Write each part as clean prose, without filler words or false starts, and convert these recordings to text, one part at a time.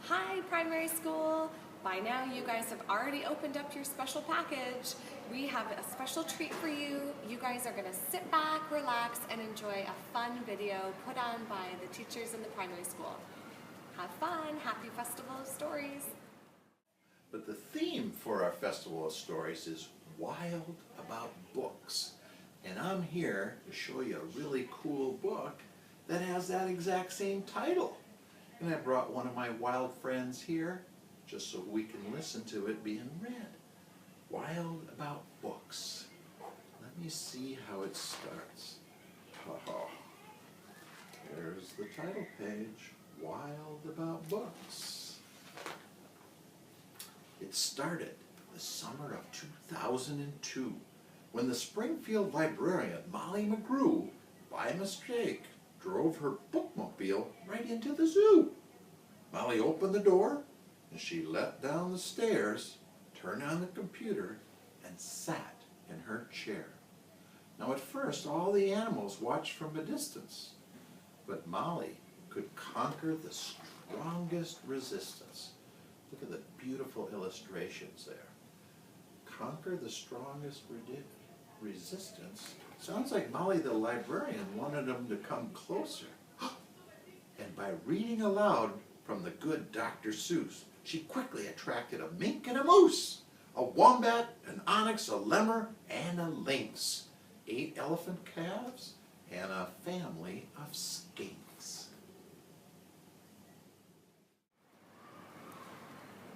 Hi, primary school. By now you guys have already opened up your special package. We have a special treat for you. You guys are gonna sit back, relax, and enjoy a fun video put on by the teachers in the primary school. Have fun, happy Festival of Stories. But the theme for our Festival of Stories is Wild About Books. And I'm here to show you a really cool book that has that exact same title. And I brought one of my wild friends here just so we can listen to it being read. Wild About Books. Let me see how it starts. Here's the title page, Wild About Books. It started the summer of 2002 when the Springfield librarian Molly McGrew, by mistake, drove her bookmobile right into the zoo. Molly opened the door and she let down the stairs, turned on the computer, and sat in her chair. Now at first all the animals watched from a distance, but Molly could conquer the strongest resistance. Look at the beautiful illustrations there. Conquer the strongest resistance. Sounds like Molly the librarian wanted them to come closer. And by reading aloud from the good Dr. Seuss, she quickly attracted a mink and a moose, a wombat, an onyx, a lemur, and a lynx, 8 elephant calves, and a family of skinks.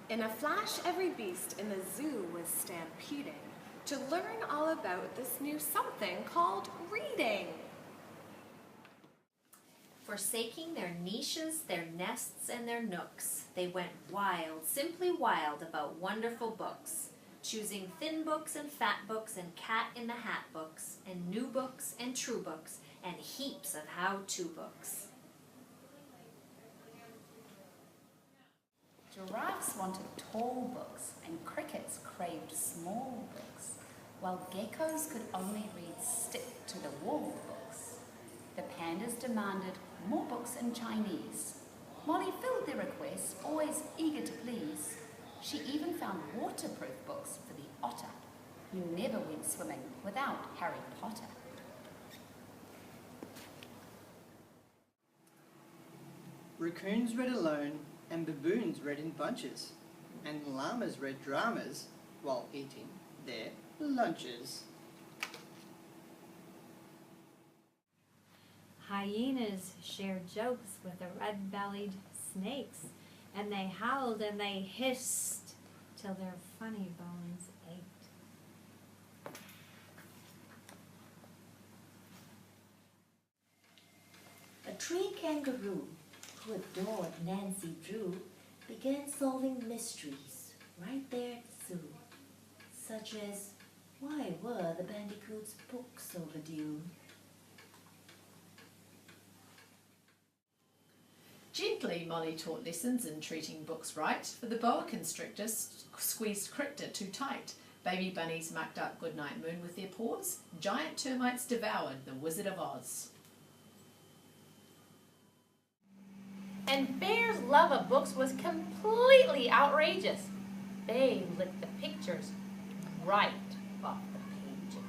In a flash, every beast in the zoo was stampeding to learn all about this new something called reading. Forsaking their niches, their nests, and their nooks, they went wild, simply wild about wonderful books, choosing thin books and fat books and cat-in-the-hat books, and new books and true books, and heaps of how-to books. Giraffes wanted tall books and crickets craved small books, while geckos could only read stick-to-the-wall books. The pandas demanded more books in Chinese. Molly filled their requests, always eager to please. She even found waterproof books for the otter, who never went swimming without Harry Potter. Raccoons read alone, and baboons read in bunches, and llamas read dramas while eating their lunches. Hyenas shared jokes with the red-bellied snakes, and they howled and they hissed till their funny bones ached. A tree kangaroo, who adored Nancy Drew, began solving mysteries right there at the zoo, such as, why were the bandicoots' books overdue? Gently, Molly taught lessons in treating books right, for the boa constrictor squeezed Crictor too tight. Baby bunnies mucked up Goodnight Moon with their paws. Giant termites devoured the Wizard of Oz. And Bear's love of books was completely outrageous. They licked the pictures right off the pages.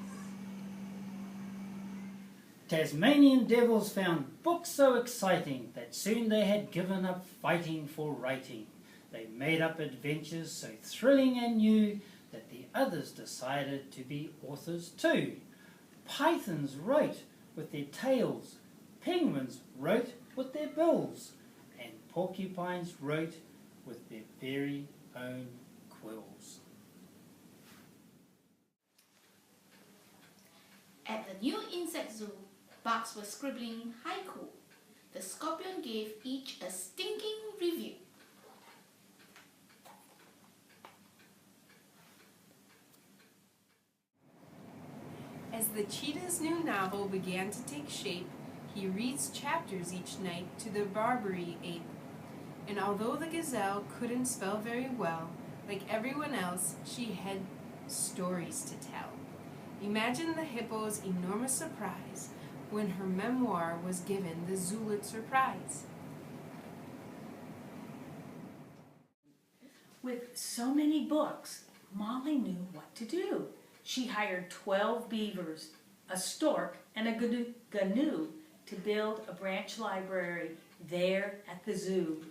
Tasmanian devils found books so exciting that soon they had given up fighting for writing. They made up adventures so thrilling and new that the others decided to be authors too. Pythons wrote with their tails, penguins wrote with their bills, and porcupines wrote with their very own quills. At the new insect zoo, bugs were scribbling haiku. The scorpion gave each a stinking review. As the cheetah's new novel began to take shape, he reads chapters each night to the Barbary ape. And although the gazelle couldn't spell very well, like everyone else, she had stories to tell. Imagine the hippo's enormous surprise when her memoir was given the Zulitzer Prize. With so many books, Molly knew what to do. She hired 12 beavers, a stork, and a gnu to build a branch library there at the zoo.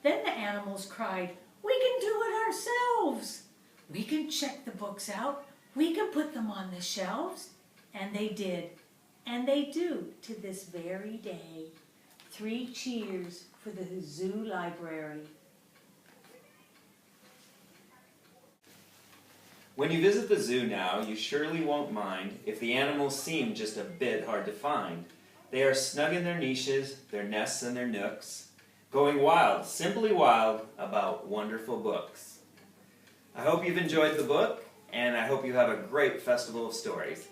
Then the animals cried, "We can do it ourselves! We can check the books out. We can put them on the shelves." And they did. And they do to this very day. 3 cheers for the zoo library. When you visit the zoo now, you surely won't mind if the animals seem just a bit hard to find. They are snug in their niches, their nests and their nooks, going wild, simply wild, about wonderful books. I hope you've enjoyed the book, and I hope you have a great Festival of Stories.